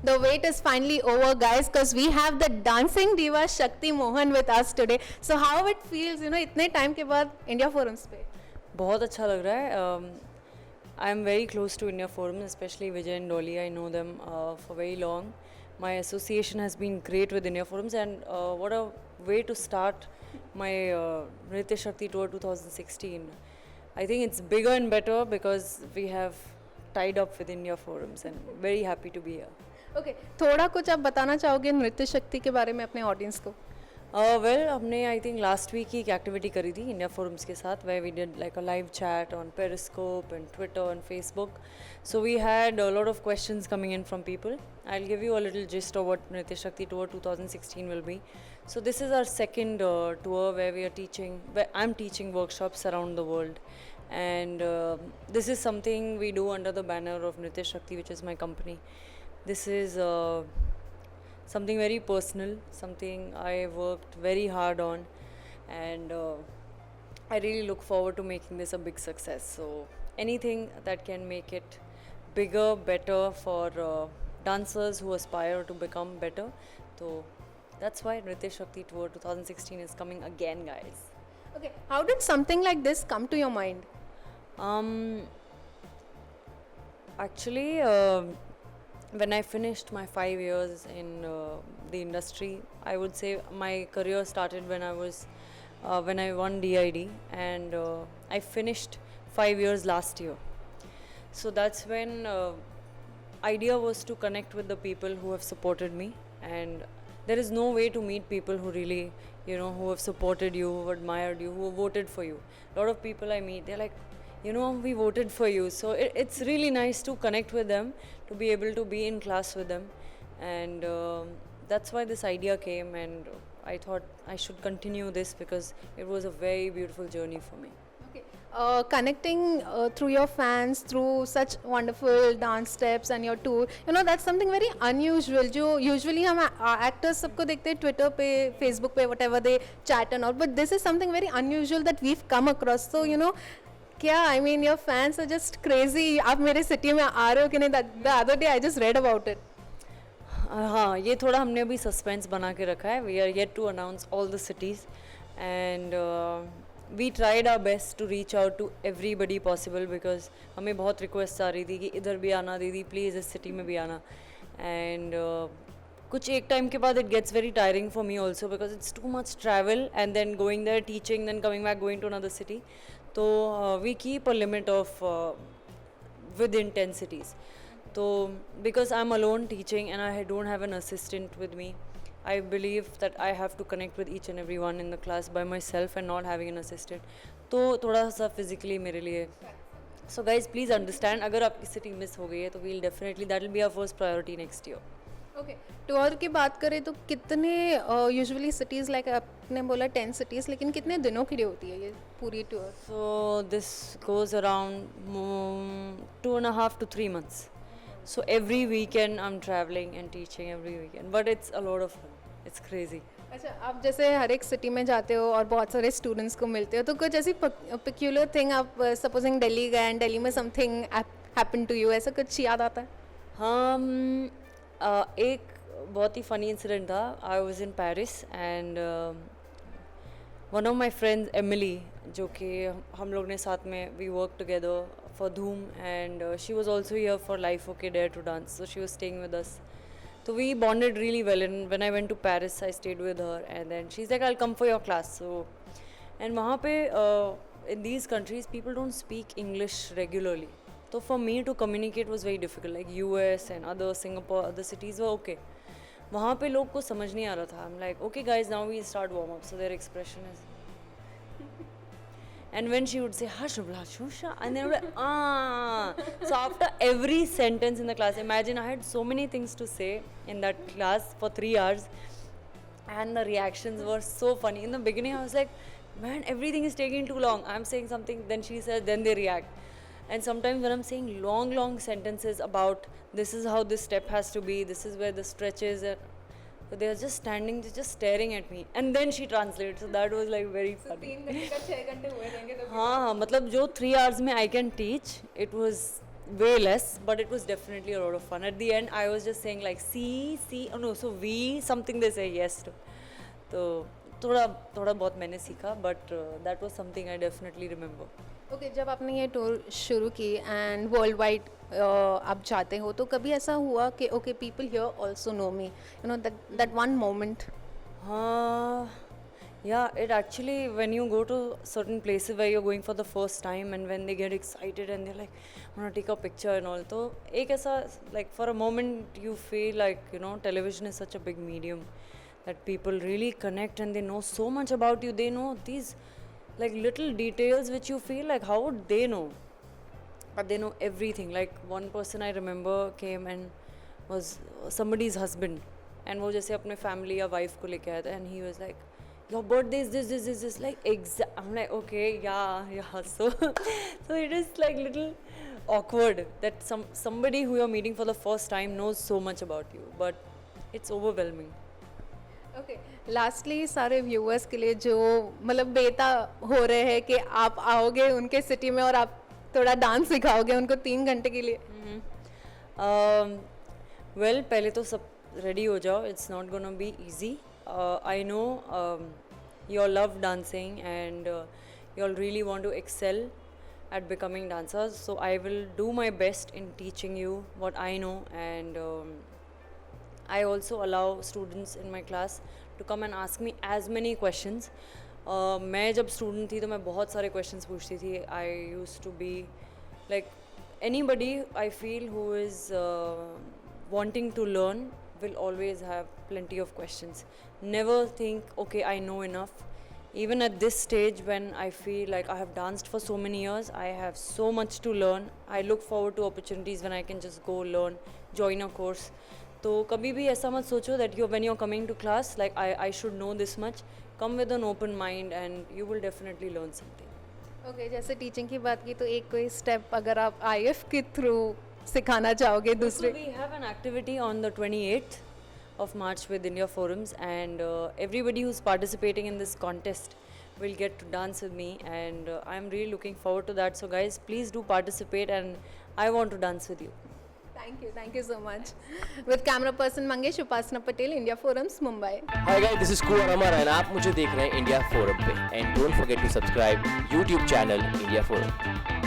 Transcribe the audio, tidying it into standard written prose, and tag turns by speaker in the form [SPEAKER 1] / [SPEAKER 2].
[SPEAKER 1] The wait is finally over, guys, because we have the dancing diva Shakti Mohan with us today. So how it feels, इतने time के बाद India forums पे?
[SPEAKER 2] बहुत अच्छा लग रहा है. I am very close to India Forums, especially Vijay and Dolly. I know them for very long. My association has been great with India Forums, and what a way to start my Nritya Shakti Tour 2016. I think it's bigger and better because we have tied up with India Forums, and very happy to be here.
[SPEAKER 1] Okay, थोड़ा कुछ आप बताना चाहोगे नृत्य शक्ति के बारे में अपने ऑडियंस को?
[SPEAKER 2] वेल हमने आई थिंक लास्ट वीक ही एक एक्टिविटी करी थी इंडिया फोरम्स के साथ way we did like a live chat on Periscope and Twitter and Facebook so we had a lot of questions coming in from people I will give you a little gist of what Nritya Shakti tour 2016 will be so this is our second tour way we are teaching I am teaching workshops around the world and this is something we do under the banner of Nritya Shakti, which is my company. This is something very personal, something I worked very hard on, and I really look forward to making this a big success. So anything that can make it bigger, better for dancers who aspire to become better. So that's why Nritya Shakti Tour 2016 is coming again, guys.
[SPEAKER 1] Okay, how did something like this come to your mind?
[SPEAKER 2] Actually, when I finished my 5 years in the industry, I would say my career started when I was when I won DID, and I finished 5 years last year. So that's when idea was to connect with the people who have supported me, and there is no way to meet people who really, who have supported you, who admired you, who voted for you. A lot of people I meet, they're like, we voted for you. So it's really nice to connect with them, to be able to be in class with them, and that's why this idea came, and I thought I should continue this because it was a very beautiful journey for me.
[SPEAKER 1] Okay. Connecting through your fans, through such wonderful dance steps and your tour, that's something very unusual. जो usually हम actors सबको देखते हैं Twitter पे, Facebook पे, whatever they chat and all, but this is something very unusual that we've come across. So क्या I mean your fans are just crazy. आप मेरे सिटी में आ रहे हो कि नहीं? The other day I just read about it.
[SPEAKER 2] हाँ, ये थोड़ा हमने अभी सस्पेंस बना के रखा है. We are yet to announce all the cities, and we tried our best to reach out to everybody possible because हमें बहुत रिक्वेस्ट आ रही थी कि इधर भी आना दीदी, प्लीज़ इस सिटी में भी आना. एंड कुछ एक टाइम के बाद it gets very tiring for me also because it's too much travel and then going there teaching then coming back going to another city. तो we keep a limit of within 10 cities. So because I'm alone teaching and I don't have an assistant with me, I believe that I have to connect with each and everyone in the class by myself and not having an assistant. तो थोड़ा सा physically मेरे लिए. So guys, please understand, अगर आपकी city miss हो गई है तो we'll definitely, that will be our first priority next year.
[SPEAKER 1] Okay, tour की बात करें तो कितने यूजुअली सिटीज़ लाइक आपने बोला 10 cities, लेकिन कितने दिनों के लिए होती है ये पूरी tour?
[SPEAKER 2] So this goes around 2.5 to 3 months. So every weekend I'm traveling and teaching every weekend, but it's a lot of fun. It's crazy.
[SPEAKER 1] अच्छा, आप जैसे हर एक सिटी में जाते हो और बहुत सारे स्टूडेंट्स को मिलते हो, तो कुछ ऐसी पेक्यूलर थिंग आप सपोजिंग दिल्ली गए एंड दिल्ली में समथिंग हैपन टू यू, ऐसा कुछ याद आता है?
[SPEAKER 2] हाँ, एक बहुत ही फ़नी इंसिडेंट था. I was in Paris and one of my friends Emily, जो कि हम लोग ने साथ में we work together for Dhoom, and she was also here for Life OK Dare to Dance, so she was staying with us. So we bonded really well, and when I went to Paris I stayed with her, and then she's like, I'll come for your class. So and वहाँ पे in these countries people don't speak English regularly, so for me to communicate was very difficult. Like US and other Singapore, other cities were okay. वहाँ पे लोग को समझ नहीं आ रहा था. I'm like, okay guys, now we start warm up. So their expression is and when she would say Hashubla Shusha, and then would so after every sentence in the class, imagine I had so many things to say in that class for 3 hours, and the reactions were so funny. In the beginning I was like, man, everything is taking too long. I'm saying something, then she says, then they react. And sometimes when I'm saying long sentences about this is how this step has to be, this is where the stretch is, but they are just standing, just staring at me, and then she translates. So that was like very funny.
[SPEAKER 1] 3 घंटे का 6 घंटे हुए रहेंगे तो
[SPEAKER 2] हाँ, मतलब जो 3 hours में I can teach, it was way less, but it was definitely a lot of fun. At the end, I was just saying like, see, oh no, so we, something they say yes to. तो थोड़ा बहुत मैंने सीखा, but that was something I definitely remember.
[SPEAKER 1] Okay जब आपने ये tour शुरू की एंड वर्ल्ड वाइड आप जाते हो तो कभी ऐसा हुआ कि okay people here also know me you know that one moment
[SPEAKER 2] Yeah, it actually, when you go to certain places where you're going for the first time and when they get excited and they're like, I want to take a picture and all, तो एक ऐसा, like for a moment you feel like, you know, television is such a big medium that people really connect and they know so much about you. They know these like little details which you feel like, how would they know? But they know everything. Like one person I remember came and was somebody's husband, and वो जैसे अपने family या wife को लेके आया था, and he was like, your birthday is this, like exact. I'm like, okay, yeah. So it is like little awkward that somebody who you're meeting for the first time knows so much about you, but it's overwhelming.
[SPEAKER 1] Okay lastly सारे viewers के लिए जो मतलब बेता हो रहे हैं कि आप आओगे उनके सिटी में और आप थोड़ा डांस सिखाओगे उनको 3 घंटे के लिए
[SPEAKER 2] Well, पहले तो सब ready हो जाओ. It's not gonna be easy. I know you all love dancing and you all really want to excel at becoming dancers. So I will do my best in teaching you what I know, and I also allow students in my class to come and ask me as many questions. मैं जब student थी तो मैं बहुत सारे questions पूछती थी. I used to be like anybody I feel who is wanting to learn will always have plenty of questions. Never think, okay, I know enough. Even at this stage when I feel like I have danced for so many years, I have so much to learn. I look forward to opportunities when I can just go learn, join a course. तो कभी भी ऐसा मत सोचो that when you're coming to class, like I should know this much. Come with an open mind and you will definitely learn something.
[SPEAKER 1] Okay जैसे teaching की बात की तो एक कोई स्टेप अगर आप आईएफ के थ्रू सिखाना चाहोगे दूसरे
[SPEAKER 2] So we have an activity on the 28th of March with India Forums, and everybody who's participating in this contest will get to dance with me, and I'm really looking forward to that. So guys, please do participate, and I want to dance with you.
[SPEAKER 1] Thank you so much with camera person Mangesh Upasana Patel India Forums Mumbai
[SPEAKER 3] hi guys this is Kuvar Amar and आप मुझे देख रहे हैं India forum पे and don't forget to subscribe YouTube channel India forum